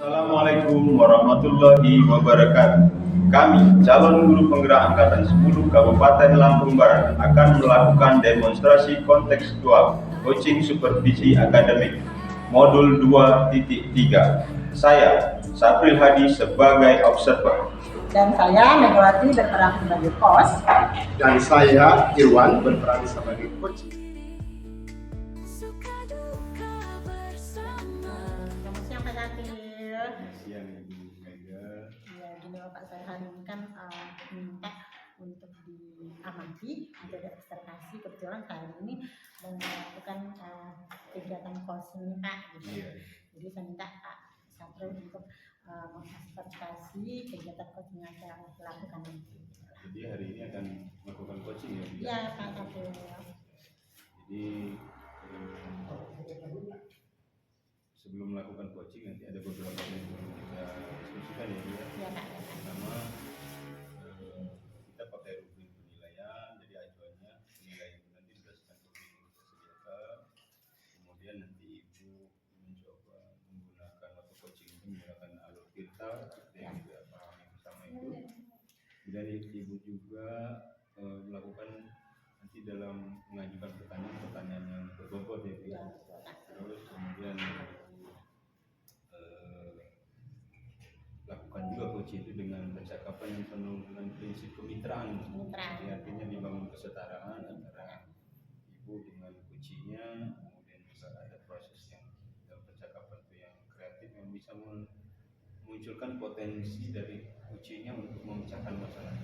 Assalamualaikum warahmatullahi wabarakatuh. Kami, calon guru penggerak Angkatan 10 Kabupaten Lampung Barat, akan melakukan demonstrasi kontekstual coaching supervisi akademik modul 2.3. Saya, Sapril Hadi, sebagai observer. Dan saya, Megawati, berperan sebagai host. Dan saya, Irwan, berperan sebagai coach. Pak saya hari ini kan minta untuk diamati atau diobservasi. Kebetulan saya ini melakukan kegiatan coaching Pak gitu. Jadi saya minta Pak Sapril untuk mengobservasi kegiatan coaching yang saya lakukan nanti. Jadi hari ini akan melakukan coaching ya? Iya Pak Sapril. Jadi sebelum melakukan coaching nanti ada beberapa yang perlu kita diskusikan ya. Iya Pak. Pertama, kita pakai rubrik penilaian, jadi acuannya penilaian itu nanti berdasarkan rubrik yang kita sediakan. Kemudian nanti Ibu mencoba menggunakan waktu coaching itu menggunakan alur kita yang kita pahami bersama itu. Kemudian Ibu juga melakukan nanti dalam mengajukan pertanyaan-pertanyaan yang berbobot ya. Terus kemudian lakukan juga coaching itu dengan percakapan yang penuh dengan prinsip kemitraan. Jadi artinya dibangun kesetaraan antara ibu dengan coachingnya, kemudian juga ada proses yang dalam percakapan itu yang kreatif yang bisa memunculkan potensi dari coachingnya untuk memecahkan masalah.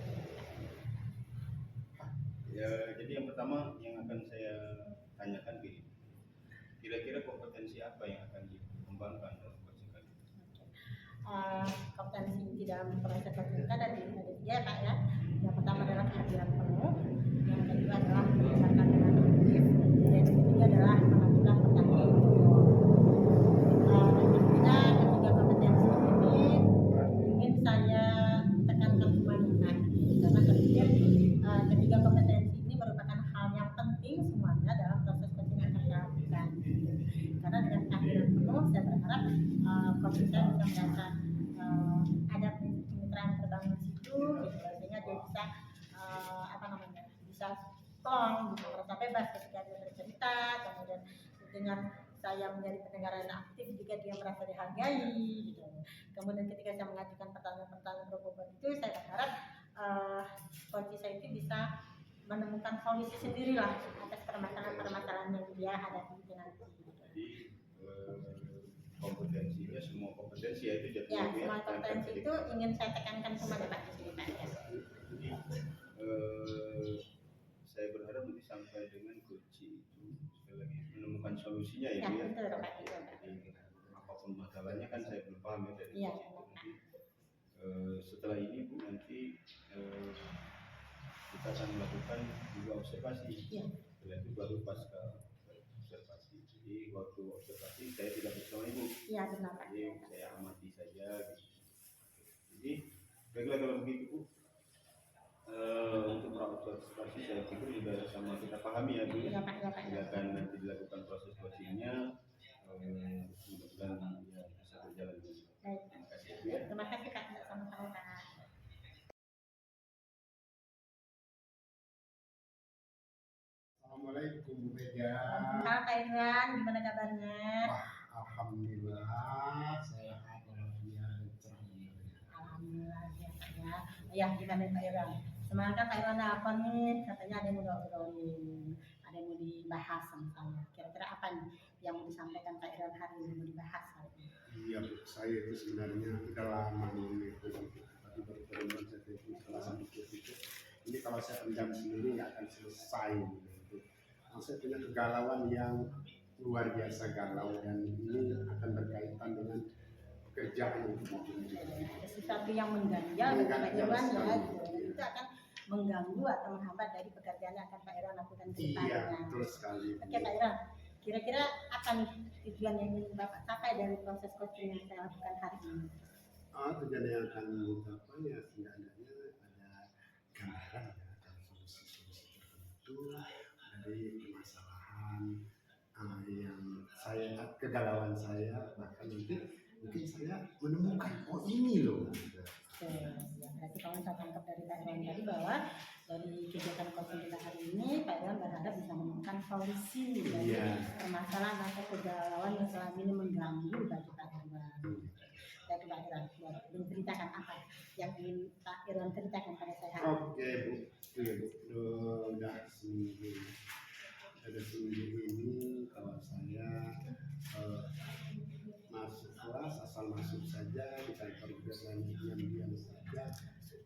Ya, jadi yang pertama yang akan saya tanyakan ke ibu, kira-kira kompetensi apa yang akan dikembangkan dalam coaching kali ini? Kompetensi di dalam proses coaching ada tiga ya Pak ya. Yang pertama adalah kehadiran penuh, yang kedua adalah mendengarkan dengan aktif, dan yang ketiga adalah mengajukan pertanyaan. Ketiga kompetensi ini ingin saya tekankan semuanya Pak, karena ketiga kompetensi ini merupakan hal yang penting semuanya dalam proses coaching yang akan saya lakukan. Karena dengan kehadiran penuh, saya berharap coaching saya bisa merasa ada kemitraan terbangun di situ, gitu. Sehingga dia bisa bisa strong, bisa merasa bebas ketika dia bercerita. Kemudian dengan saya menjadi pendengar yang aktif juga dia merasa dihargai, gitu. Kemudian ketika saya mengajukan pertanyaan-pertanyaan berbobot itu, saya berharap coach saya itu bisa menemukan solusi sendirilah atas permasalahan-permasalahan yang dia hadapi nanti. Jadi kompetensinya semua kompetensi ya itu jatuh ya. Semua kompetensi itu ingin saya tekankan kepada Pak di sini Pak. Jadi saya berharap nanti sampai dengan coaching itu sekali lagi menemukan solusinya ya. Betul Pak. Jadi apapun masalahnya kan saya belum paham ya dari ya, coaching itu. Setelah ini Bu nanti kita akan melakukan juga observasi. Setelah itu baru pasca observasi. Jadi waktu observasi saya tidak bersama Ibu. Iya benar Pak. Jadi saya amati saja. Jadi baiklah kalau begitu Bu. Untuk observasi saya pikir juga sama kita pahami ya Bu. Iya Pak. Silakan nanti dilakukan proses coachingnya. Mudah-mudahan ya bisa berjalan dengan baik. Terima kasih Bu ya. Terima kasih Kak. Sama-sama Kak. Assalamualaikum Bu Mega. Halo Kak Irwan, gimana kabarnya? Alhamdulillah sehat walafiat dan cerah. Alhamdulillah ya Kak ya. Ya gimana Kak Irwan? Semangat Kak Irwan apa nih? Katanya ada yang mau ngobrolin, ada yang mau dibahas sama saya. Kira-kira apa nih yang mau disampaikan Kak Irwan hari ini, mau dibahas hari ini? Iya Bu, saya itu sebenarnya udah lama nih tapi baru teman saya itu salah satu itu. Ini kalau saya pendam sendiri nggak akan selesai. Saya punya kegalauan yang luar biasa galau dan ini akan berkaitan dengan pekerjaan sesuatu yang mengganjal Pak Irwan ya, gitu. Itu akan mengganggu atau menghambat dari pekerjaan yang akan Pak Irwan lakukan ke depannya. Iya, betul sekali. Oke Pak Irwan, kira-kira apa nih tujuan yang ingin Bapak capai dari proses coaching yang saya lakukan hari ini? Tujuan yang akan dicapai ya setidaknya ada gambaran ya, ada solusi-solusi tertentu dari permasalahan yang kegalauan saya, bahkan nanti mungkin saya menemukan oh ini loh. Oke, ya, berarti kalau saya tangkap dari Pak Irwan tadi bahwa dari kegiatan konsultasi hari ini Pak Irwan berharap bisa menemukan solusi dari permasalahan atau kegalauan yang selama ini mengganggu bagi Pak Irwan. Dari Pak Irwan, boleh ceritakan apa yang ingin Pak Irwan ceritakan pada saya? Oke Bu, iya Bu, udah seminggu ini kalau saya masuk kelas asal masuk saja di kantor juga saya diam-diam saja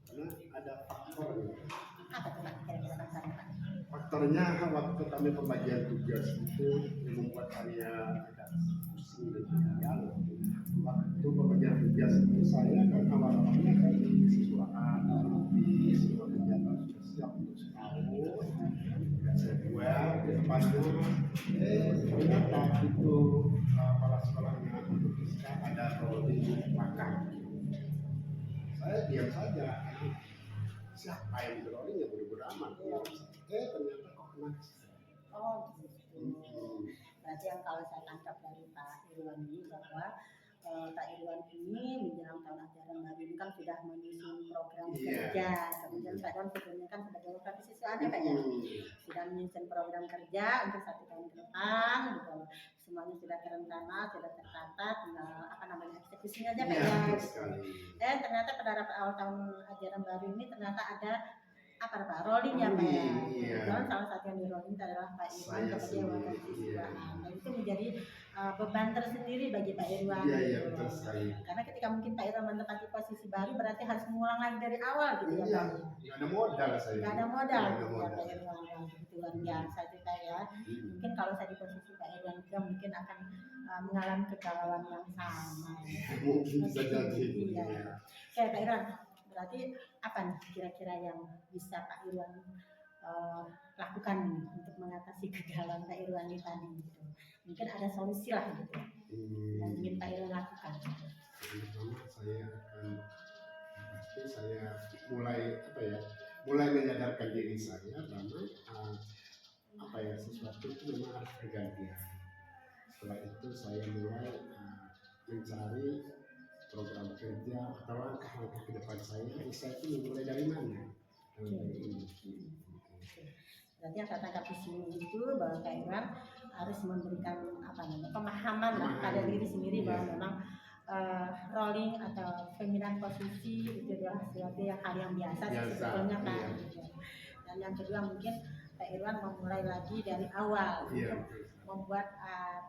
karena ada faktornya. Apa tuh Pak kira-kira faktornya Pak? Faktornya waktu kami pembagian tugas itu yang membuat saya agak pusing dan ketinggalan. Waktu pembagian tugas itu saya kan awal-awalnya kan siswaan, tapi semua kegiatan sudah siap untuk setahun. Saya buat ke depannya, ternyata itu kepala sekolahnya untuk bisa ada rolling makan. Saya diam saja, siapa yang rolling ya bodo-bodo amat. Ternyata kok kena. Oh gitu. Berarti yang kalau saya tangkap dari Pak Irwan ini bahwa Pak Irwan ini menjelang tahun ajaran baru ini kan sudah menyusun program kerja. Kemudian Pak Irwan sebelumnya kan sebagai wakil siswa Pak ya, sudah menyusun program kerja untuk 1 tahun ke depan. Gitu. Semuanya sudah terencana, sudah tertata, tinggal eksekusinya aja Pak ya. Ternyata pada awal tahun ajaran baru ini ternyata ada rolling ya Pak ya. Dan salah satu yang di rolling adalah Pak Irwan sebagai wakil siswa. Dan itu menjadi beban tersendiri bagi Pak Irwan. Iya, betul sekali. Karena ketika mungkin Pak Irwan menempati posisi baru berarti harus mengulang lagi dari awal gitu ya Pak. Nggak ada modal saya. Nggak ada modal ya Pak Irwan. Itu luar biasa itu Pak ya. Mungkin kalau saya di posisi Pak Irwan juga mungkin akan mengalami kegalauan yang sama. Mungkin bisa jadi. Iya. Oke Pak Irwan. Berarti apa nih kira-kira yang bisa Pak Irwan lakukan untuk mengatasi kegalauan Pak Irwan ini tadi gitu. Mungkin ada solusi lah gitu yang ingin Pak Irwan lakukan. Pertama saya akan pasti saya mulai menyadarkan diri saya bahwa sesuatu itu memang harus bergantian. Setelah itu saya mulai mencari program kerja atau langkah-langkah ke depan saya itu mulai dari mana? Dari ini. Berarti yang saya tangkap di sini itu bahwa Pak Irwan harus memberikan pemahaman pada diri sendiri bahwa memang rolling atau pemilihan posisi itu adalah sesuatu hal yang biasa sebetulnya Pak. Dan yang kedua mungkin Pak Irwan memulai lagi dari awal untuk membuat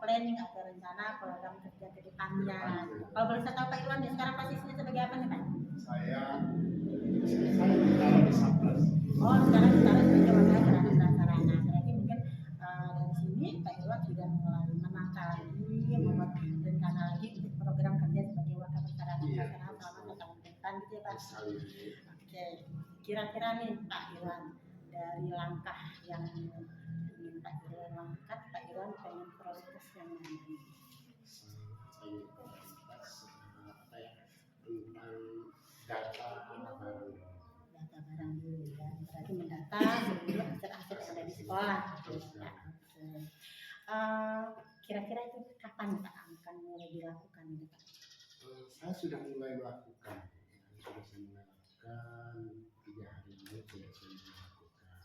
planning atau rencana program kerja ke depannya. Kalau boleh saya tahu Pak Irwan sekarang posisinya sebagai apa nih Pak? Saya di Satgas. Oh, sekarang sebagai wakil sarana. Berarti mungkin dari sini Pak Irwan sudah mulai menata lagi, membuat rencana lagi untuk program kerja sebagai wakil sarana selama 2 tahun ke depan gitu ya Pak. Oke, kira-kira nih Pak Irwan dari langkah yang ingin Pak Irwan langkat, Pak Irwan pengen proses yang mana? Tentang data barang dulu ya. Berarti mendata seluruh aset-aset yang ada di sekolah. Kira-kira itu kapan Pak akan mulai dilakukan ini Pak? Saya sudah mulai melakukan. 3 hari ini sudah saya melakukan.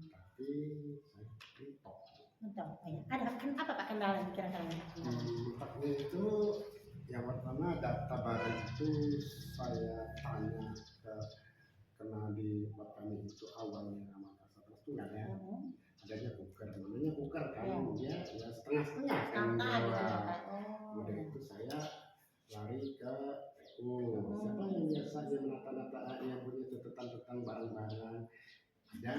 Tapi saya mentok. Ada apa Pak kendala yang kira-kira? Mentoknya itu yang pertama data barang itu saya tanya karena di tempat kami itu awalnya Makassar itu nggak ada. Adanya kuker, namanya kuker kan dia ya setengah-setengah kan. Kemudian itu saya lari ke PU. Siapa yang biasa dia menata-nata yang punya catatan barang-barang ada,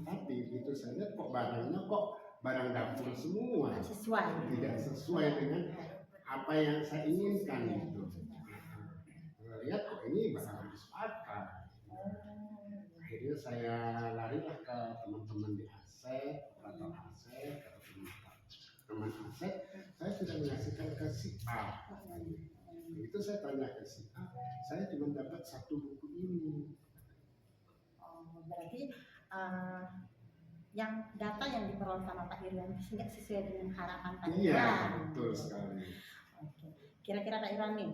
tapi begitu saya lihat kok barangnya barang dapur semua tidak sesuai dengan apa yang saya inginkan gitu. Lihat kok ini barang habis pakai. Akhirnya saya larilah ke teman-teman di aset, operator aset, teman aset. Saya sudah mengasihkan ke si A. Itu saya tanya ke si A, saya cuma dapat 1 buku ini. Berarti yang data yang diperoleh sama Pak Irwan tidak sesuai dengan harapan Pak Irwan. Iya, betul sekali. Oke. kira-kira Pak Irwan nih,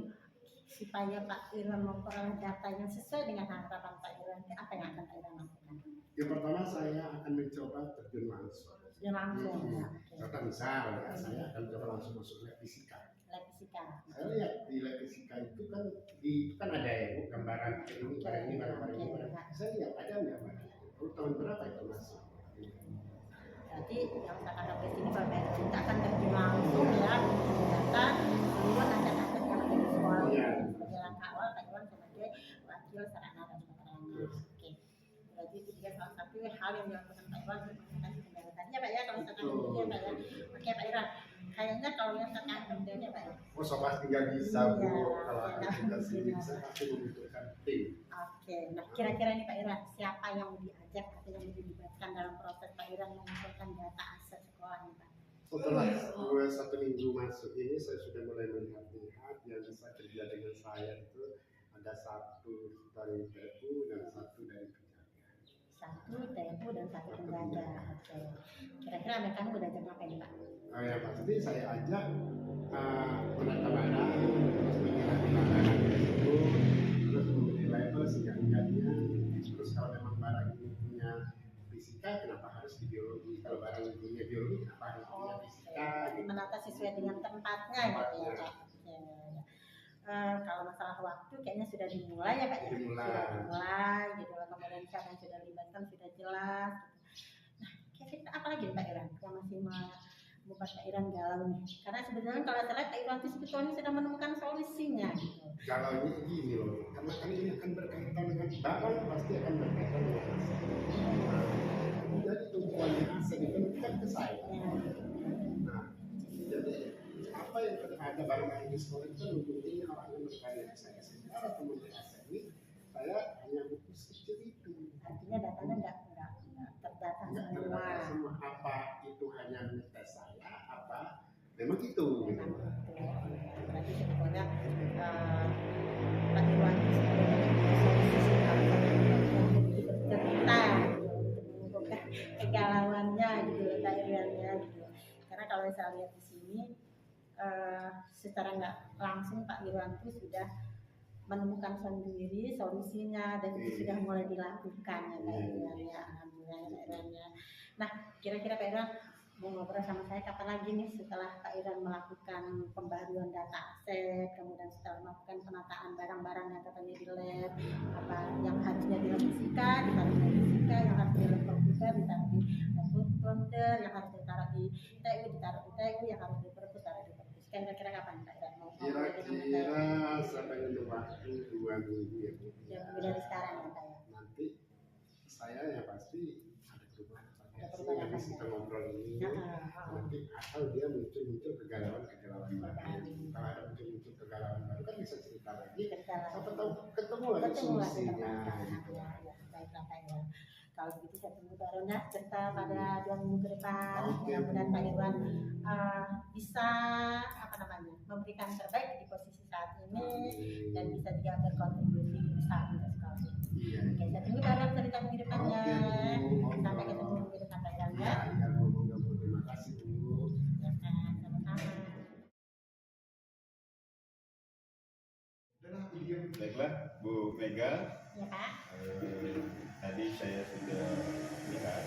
supaya Pak Irwan memperoleh data yang sesuai dengan harapan Pak Irwan, apa yang akan Pak Irwan lakukan? Yang pertama saya akan mencoba terjun langsung. Ya langsung. Ya. Contoh misal ya, saya akan coba langsung masuk lab fisika. Lab fisika. Saya lihat di lab fisika itu kan ada ya Bu, gambaran ini barang ini barang ini barang. Saya lihat ada nggak barang? Tahun berapa itu masuk? Berarti yang saya katakan di sini Pak Irwan kita akan terjun langsung ya menggunakan seluruh aset-aset yang ada di sekolah. Sebagai langkah awal Pak Irwan sebagai wakil sarana dan prasarana. Oke. Berarti itu juga salah satu hal yang dilakukan Pak Irwan untuk mengatasi kendala tadi ya Pak ya, kalau misalkan gitu ya Pak ya. Oke Pak Irwan, kayaknya kalau yang terkait bendanya Pak ya. Oh so pasti nggak bisa Bu, kalau kita sendiri saya pasti membutuhkan tim. Oke, nah kira-kira nih Pak Irwan, siapa yang diajak atau yang dilibatkan dalam proses Pak Irwan mengumpulkan data aset sekolah nih Pak? Setelah 1 minggu masuk ini saya sudah mulai melihat yang bisa kerja dengan saya itu ada 1 dari TU dan 1 dari penjaga. 1 TU dan 1 penjaga. Oke. Kira-kira mereka udah ajak apa nih Pak? Ya pasti saya ajak menata barang, terus menghilangkan itu, terus memberi label singkat-singkatnya. Terus kalau memang barang ini punya fisika, kenapa harus di biologi? Kalau barang ini punya biologi, kenapa harus punya fisika? Menata sesuai dengan tempatnya gitu ya Pak. Kalau masalah waktu kayaknya sudah dimulai ya Pak ya. Sudah dimulai gitu loh, kemudian siapa yang sudah dilibatkan sudah jelas. Nah, kira-kira apa lagi Pak Irwan yang masih membuat Pak Irwan galau nih? Karena sebenarnya kalau saya lihat Pak Irwan itu sebetulnya sudah menemukan solusinya gitu. Galaunya gini loh, karena kan ini akan berkaitan dengan barang, pasti akan berkaitan dengan aset. Jadi tumpuannya aset itu kan ke saya. Nah, jadi apa yang ada barang di sekolah itu ujungnya orang yang bertanya ke saya secara kemudian aset ini saya hanya butuh kecil itu. Artinya datanya nggak terdata semua. Apa itu hanya milik saya? Apa memang itu? Memang itu. Berarti sebetulnya Pak Irwan itu solusi kalau yang begitu detail untuk mengumpulkan kegalauannya gitu Pak Irwannya gitu. Karena kalau saya lihat di sini secara nggak langsung Pak Irwan itu sudah menemukan sendiri solusinya dan itu sudah mulai dilakukan ya Pak Irwan ya. Alhamdulillah ya Pak Irwan ya. Nah kira-kira Pak Irwan mau ngobrol sama saya kapan lagi nih setelah Pak Irwan melakukan pembaruan data aset, kemudian setelah melakukan penataan barang-barang yang katanya di lab, apa yang harusnya di lab fisika ditaruh di fisika, yang harus di lab komputer ditaruh di lab komputer, yang harus ditaruh di TU ditaruh di TU, yang harus di perpus ditaruh di perpus. Kira-kira kapan Pak Irwan mau Kira-kira sampai untuk waktu 2 minggu ya Bu. Ya, dari sekarang ya Pak ya. Nanti saya ya pasti ada perubahan. Perubahan Habis kita ngobrol ini, nanti asal dia muncul kegalauan baru. Kalau ada muncul kegalauan baru kan bisa cerita lagi. Siapa tahu ketemu lagi solusinya. Baiklah Pak Irwan. Kalau begitu saya tunggu Pak Irwan cerita pada 2 minggu ke depan. Mudah-mudahan Pak Irwan bisa memberikan terbaik di posisi saat ini dan bisa juga berkontribusi besar untuk sekolah. Oke, saya tunggu Pak Irwan cerita minggu depannya. Sampai ketemu minggu depan Pak Irwan ya. Terima kasih Bu. Ya kan, sama-sama. Baiklah Bu Mega. Ya Pak. Tadi saya sudah lihat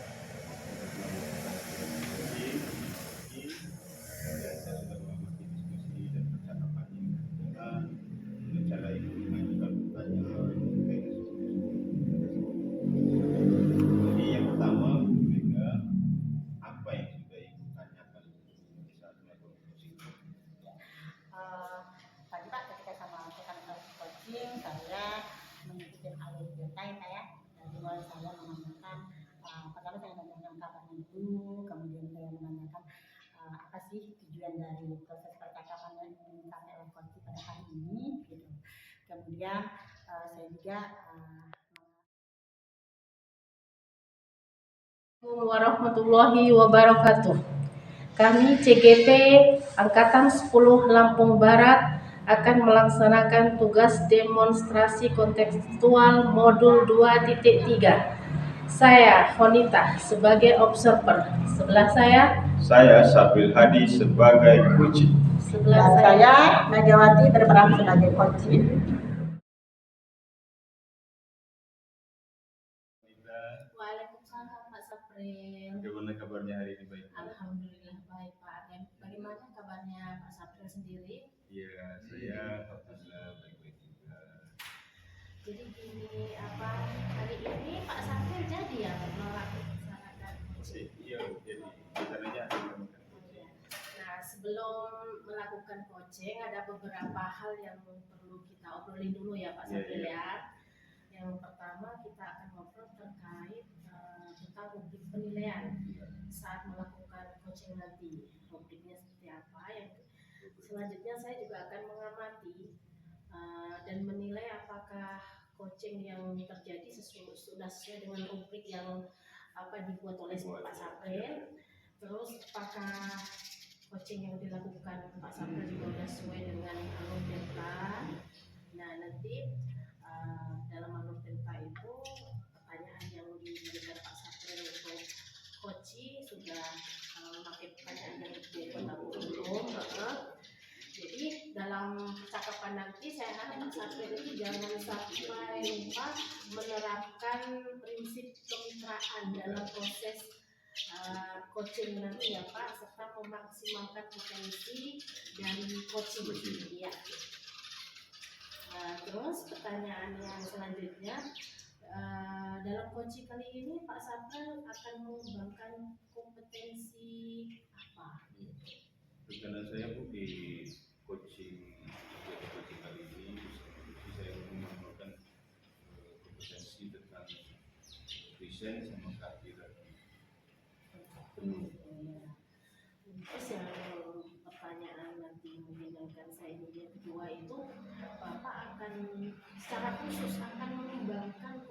diskusi dan saya sudah mengamati diskusi dan percakapan ini dengan cara itu mengajukan pertanyaan. Jadi yang pertama Bu Mega, apa yang sudah Ibu tanyakan saat melakukan coaching? Tadi Pak ketika saya melakukan coaching saya mengikuti alur detail saya. Mulai saya menanyakan pertama saya menanyakan kapan dulu, kemudian saya menanyakan apa sih tujuan dari proses percakapan yang ingin dicapai oleh coach pada hari ini gitu. Kemudian saya juga warahmatullahi wabarakatuh. Kami CGP Angkatan 10 Lampung Barat akan melaksanakan tugas demonstrasi kontekstual modul 2.3. Saya Honita sebagai observer. Sebelah saya Sabil Hadi sebagai coaching. Sebelah Dan saya Megawati berperan sebagai coaching. Waalaikumsalam Pak Sapril. Bagaimana kabarnya hari ini, baik? Alhamdulillah baik Pak. Dan bagaimana kabarnya Pak Sapril sendiri? Iya, saya alhamdulillah baik-baik juga. Jadi gini, hari ini Pak Sapril jadi ya melaksanakan coaching? Iya, jadi rencananya akan melakukan coaching. Nah, sebelum melakukan coaching ada beberapa hal yang perlu kita obrolin dulu ya Pak Sapril ya. Yang pertama kita akan ngobrol terkait tentang rubrik penilaian saat melakukan coaching nanti. Rubriknya seperti apa? Yang selanjutnya saya juga akan mengamati dan menilai apakah coaching yang terjadi sudah sesuai dengan rubrik yang dibuat oleh Pak Sapril. Terus apakah coaching yang dilakukan Pak Sapril juga sudah sesuai dengan alur delta. Nah, nanti dalam alur delta itu pertanyaan yang diberikan Pak Sapril untuk coaching sudah memakai pertanyaan yang dibuat belum. Jadi dalam percakapan nanti saya harap Pak Sapril itu jangan sampai lupa menerapkan prinsip kemitraan dalam proses coaching nanti ya Pak, serta memaksimalkan potensi dari coaching itu ya. Terus pertanyaan yang selanjutnya, dalam coaching kali ini Pak Sapril akan mengembangkan kompetensi apa? Rencana saya Bu di coaching kali ini saya mengembangkan kompetensi tentang desain sama keakhiran. Terus yang pertanyaan nanti mungkin yang akan saya yang kedua itu, Bapak akan secara khusus akan mengembangkan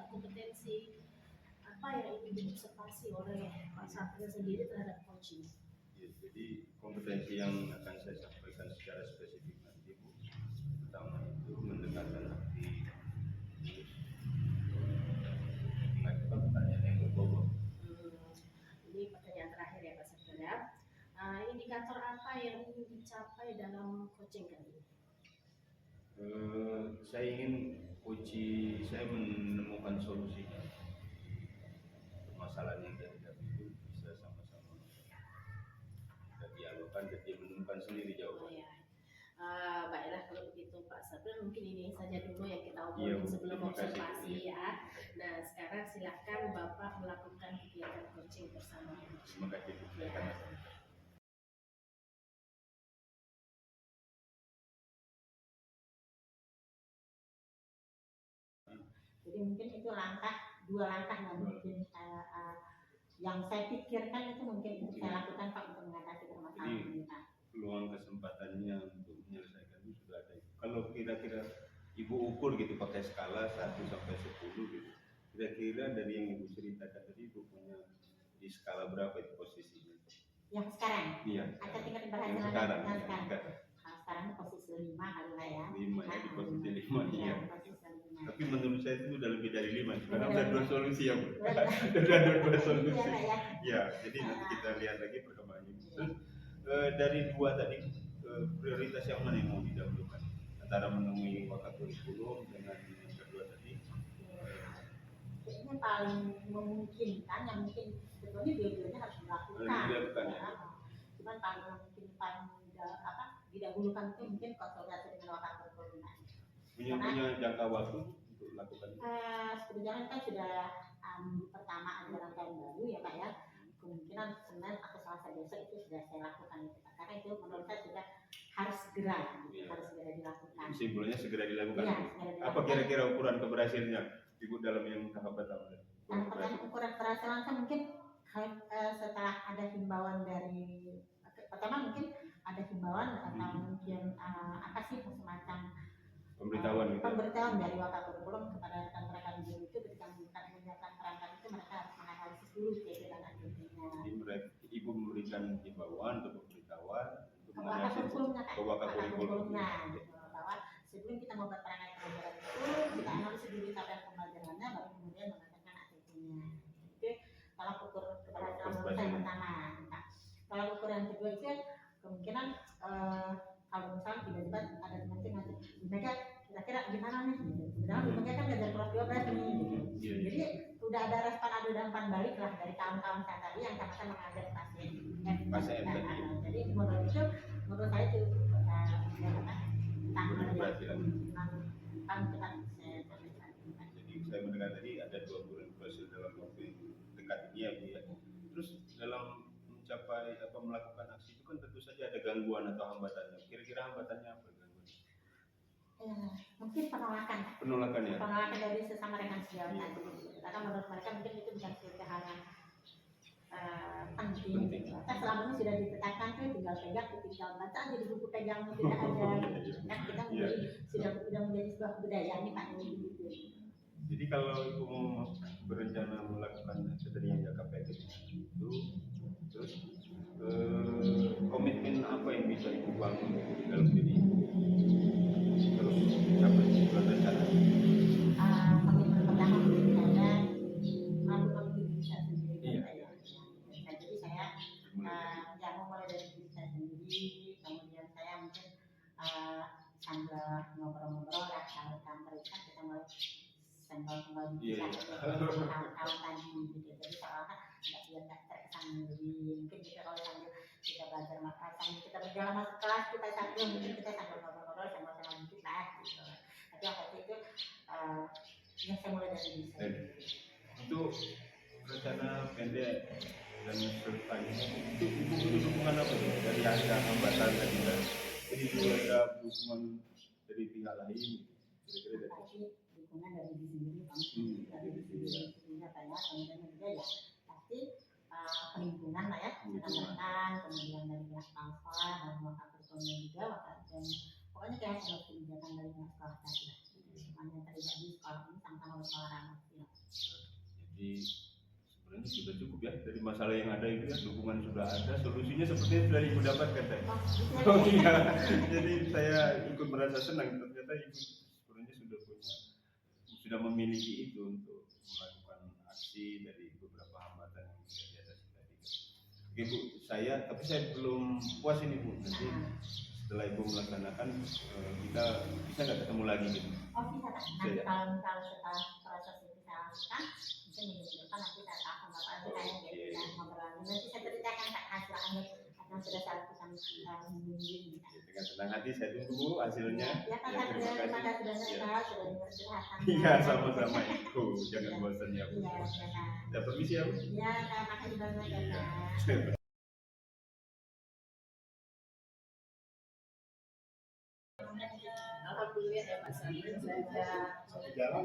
kompetensi apa yang ingin diobservasi oleh Pak Sapril sendiri terhadap coaching. Ya, jadi kompetensi yang akan saya sampaikan secara spesifik nanti Bu, pertama itu mendengarkan hati, mengajukan pertanyaan yang berbobot. Ini pertanyaan terakhir ya Pak Sapril ya. Indikator apa yang ingin dicapai dalam coaching kali ini? Saya ingin saya menemukan solusi permasalahan yang dihadapi itu bisa sama-sama kita dialogkan dan dia menemukan sendiri jawaban. Baiklah kalau begitu Pak Sapril, mungkin ini saja dulu yang kita obrolin sebelum observasi ya. Nah, sekarang silakan Bapak melakukan kegiatan coaching bersama. Terima kasih Bu. Jadi mungkin itu dua langkah yang mungkin yang saya pikirkan itu mungkin saya lakukan Pak untuk mengatasi permasalahan ini Pak. Peluang kesempatannya untuk menyelesaikan itu sudah ada. Kalau kira-kira Ibu ukur gitu pakai skala 1 sampai 10 gitu. Kira-kira dari yang Ibu ceritakan tadi Ibu punya di skala berapa itu posisinya? Yang sekarang? Iya. Atau tingkat Yang keberhasilan sekarang. yang sekarang? Sekarang posisi 5 kali lah ya. 5 ya, di posisi 5 iya. Posisi 5. Tapi menurut saya itu udah lebih dari 5 karena udah 2 solusi ya Bu. Udah 2 solusi. Ya, jadi nanti kita lihat lagi perkembangannya. Terus dari 2 tadi prioritas yang mana yang mau didahulukan antara menemui wakat kurikulum dengan yang kedua tadi? Kayaknya paling memungkinkan yang mungkin sebetulnya dua-duanya harus dilakukan. Ya. Cuman paling memungkinkan didahulukan itu mungkin konsultasi dengan wakat kurikulum. Punya jangka waktu untuk lakukan? Sebenarnya kan sudah pertama ajaran tahun baru ya Pak ya. Kemungkinan Senin atau Selasa besok itu sudah saya lakukan itu Pak. Karena itu menurut saya sudah harus segera dilakukan. Kesimpulannya segera dilakukan. Ya, apa kira-kira ukuran keberhasilannya Ibu dalam yang tahap pertama? Ukuran keberhasilan kan mungkin setelah ada himbauan dari pertama mungkin ada himbauan atau mungkin apa sih semacam pemberitahuan dari wakat kurikulum kepada rekan-rekan guru itu ketika menyiapkan perangkat itu mereka harus menganalisis dulu kira-kira aktivitasnya. Jadi Ibu memberikan himbauan atau pemberitahuan untuk wakat kurikulumnya bahwa sebelum kita membuat perangkat pembelajaran itu kita analisis dulu capaian pembelajarannya baru kemudian mengatakan aktivitasnya. Itu kalau ukur keberhasilan menurut saya pertama. Nah, kalau ukuran kedua itu kemungkinan sudah ada respon adu dan umpan balik lah dari kawan-kawan saya tadi yang sama-sama mengajak pasien Pasien tadi. jadi menurut saya itu Keberhasilan. paling cepat saya sampaikan. Jadi saya mendengar tadi ada 2 bulan berhasil dalam waktu yang dekat ini ya Bu ya. Terus dalam mencapai melakukan aksi itu kan tentu saja ada gangguan atau hambatannya. Kira-kira hambatannya apa gangguan? Mungkin penolakan Ya. penolakan dari sesama rekan sejawat tadi karena menurut mereka mungkin itu bukan suatu hal yang penting. Kita selama ini sudah ditetapkan tuh tinggal pegang, tinggal baca aja di buku pegang tidak ada. Kan kita sudah menjadi sebuah kebudayaan nih Pak gitu. Jadi kalau Ibu mau berencana melakukan seperti yang jangka pendek itu, terus komitmen apa yang bisa Ibu bangun dalam diri Ibu? Terus apa yang berencana? Komitmen pertama saya melakukan diri saya sendiri. Jadi saya ya mulai dari diri saya sendiri, kemudian saya mungkin sambil ngobrol-ngobrol lah kalau kantor itu kan kita mulai senggol-senggol kawan tadi gitu. Jadi seolah nggak terkesan lebih mungkin kita kalau sambil kita belajar sambil kita berjalan masuk kelas kita sambil mungkin kita sambil ngobrol-ngobrol senggol-senggol dikit lah gitu. Tapi waktu itu ya saya mulai dari diri saya. Untuk rencana pendek dan selanjutnya itu Ibu butuh dukungan apa sih dari ada hambatan tadi kan? Jadi juga ada dukungan dari pihak lain, kira-kira dari Pasti dukungan dari diri sendiri, dari diri sendiri apa ya, kemudian juga ya pasti lingkungan lah ya, rekan-rekan, kemudian dari pihak sekolah dan wakil ketuanya juga, dan pokoknya kayak ada kebijakan dari pihak sekolah tadi lah. Semuanya terlibat di sekolah ini sama-sama bersekolah ramah. Jadi sebenarnya sudah cukup ya dari masalah yang ada itu ya, dukungan sudah ada, solusinya sepertinya sudah Ibu dapatkan tadi. Oh iya, jadi saya ikut merasa senang ternyata Ibu sebenarnya sudah memiliki itu untuk melakukan aksi dari beberapa hambatan yang bisa diatasi tadi. Oke Bu, tapi saya belum puas ini Bu. Nanti setelah Ibu melaksanakan kita bisa nggak ketemu lagi gitu? Oh bisa kan, nanti kalau setelah proses itu saya lakukan mungkin minggu depan nanti saya tahu Bapak itu kayak kita ngobrol nanti saya ceritakan Kak hasilnya yang sudah saya lakukan minggu ini. Dengan senang hati saya tunggu hasilnya. Ya Pak, terima kasih banyak sudah mempersilahkan. Iya sama-sama Ibu, jangan bosan ya Bu. Iya, Ya permisi ya Bu. iya, terima kasih banyak ya Pak. Alhamdulillah ya Pak Sabri, saya di kegiatan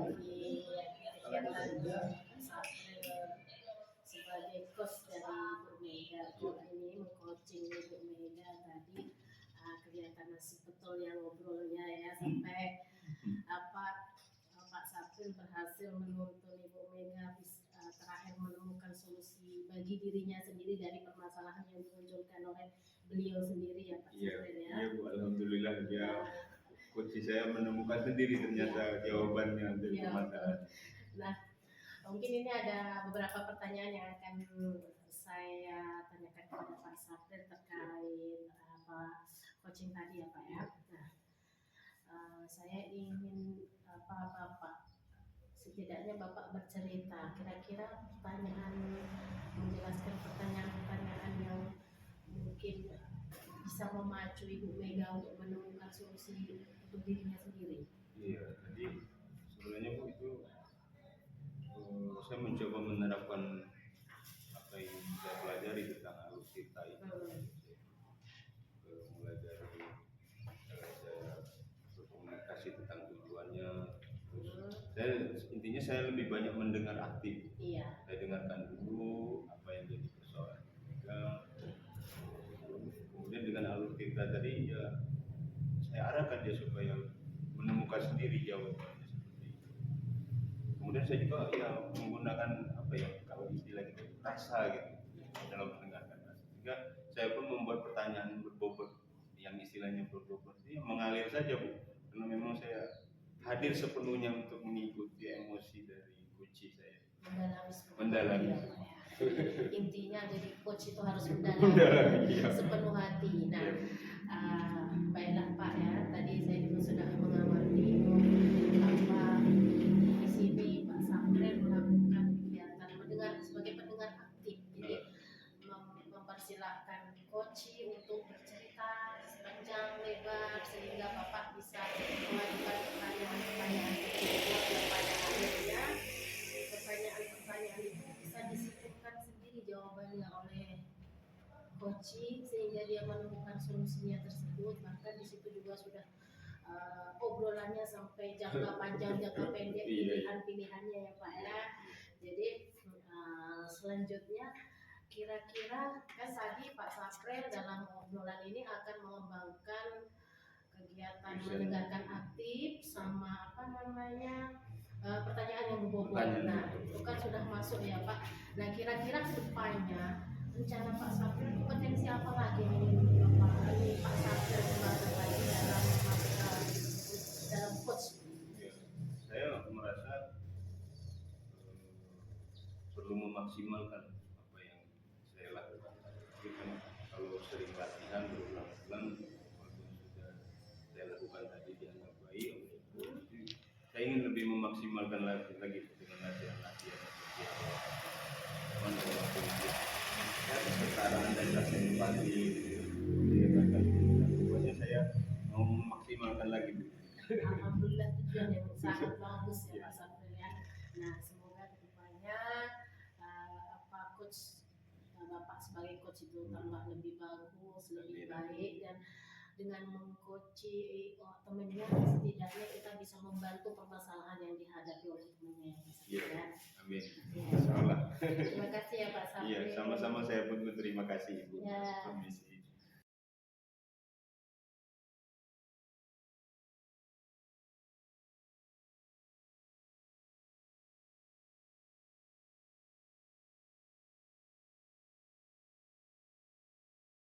sebagai coach dari Bu Mega ini mengcoaching Bu Mega tadi kelihatan masih betul ya ngobrolnya ya sampai Pak Sabri berhasil menuntun Ibu Mega terakhir menemukan solusi bagi dirinya sendiri dari permasalahan yang dimunculkan oleh beliau sendiri ya Pak Sabri ya. Iya Bu, alhamdulillah ya. Kunci saya menemukan sendiri ternyata jawabannya dari permasalahan. Nah, mungkin ini ada beberapa pertanyaan yang akan saya tanyakan kepada Pak Sabri terkait coaching tadi ya Pak ya. Nah, saya ingin Bapak setidaknya Bapak bercerita kira-kira menjelaskan pertanyaan-pertanyaan yang mungkin bisa memacu Ibu Mega untuk menemukan solusi untuk dirinya sendiri. Iya, jadi sebenarnya Bu itu saya mencoba menerapkan apa yang saya pelajari tentang alur tirta itu. Mulai dari saya berkomunikasi tentang tujuannya. Intinya saya lebih banyak mendengar aktif. Iya. Saya dengarkan dulu apa yang jadi persoalan mereka. Kemudian dengan alur tirta tadi ya saya arahkan dia supaya menemukan sendiri jawabannya seperti itu. Kemudian saya juga ya menggunakan apa ya kalau istilah kita rasa gitu dalam mendengarkan rasa. Sehingga saya pun membuat pertanyaan berbobot yang istilahnya berbobot ini mengalir saja Bu, karena memang saya hadir sepenuhnya untuk mengikuti emosi dari kunci saya. Mendalami. Intinya jadi coach itu harus mendalami sepenuh hati. Nah, baiklah Pak ya, tadi saya juga sudah mengamati bahwa di sini Pak Sabri melakukan kegiatan coaching sehingga dia menemukan solusinya tersebut. Bahkan di situ juga sudah obrolannya sampai jangka panjang, jangka pendek, pilihan-pilihannya ya Pak ya. Jadi selanjutnya kira-kira kan tadi Pak Saprel dalam obrolan ini akan mengembangkan kegiatan mendengarkan aktif sama pertanyaan yang berbobot. Nah itu kan sudah masuk ya Pak. Nah kira-kira kedepannya rencana Pak Saprel potensi apa lagi Pak Saprel kembangkan lagi dalam coach? Saya merasa perlu memaksimalkan apa yang saya lakukan. Tapi kan kalau sering latihan berulang-ulang, walaupun sudah saya lakukan tadi dianggap baik, saya ingin lebih memaksimalkan lagi dengan latihan-latihan seperti apa. Dalam waktu itu, ya kesetaraan dan rasa empati, pokoknya saya mau memaksimalkan lagi. Alhamdulillah tujuan yang sangat bagus ya Pak Saprel ya. Nah semoga kedepannya coach Bapak sebagai coach itu tambah lebih bagus, lebih baik, dan dengan mengcoachi temannya setidaknya kita bisa membantu permasalahan yang dihadapi oleh temannya. Ya, amin. Ya. Insyaallah. Terima kasih ya Pak Saprel. Iya, sama-sama saya pun berterima kasih Ibu. Ya.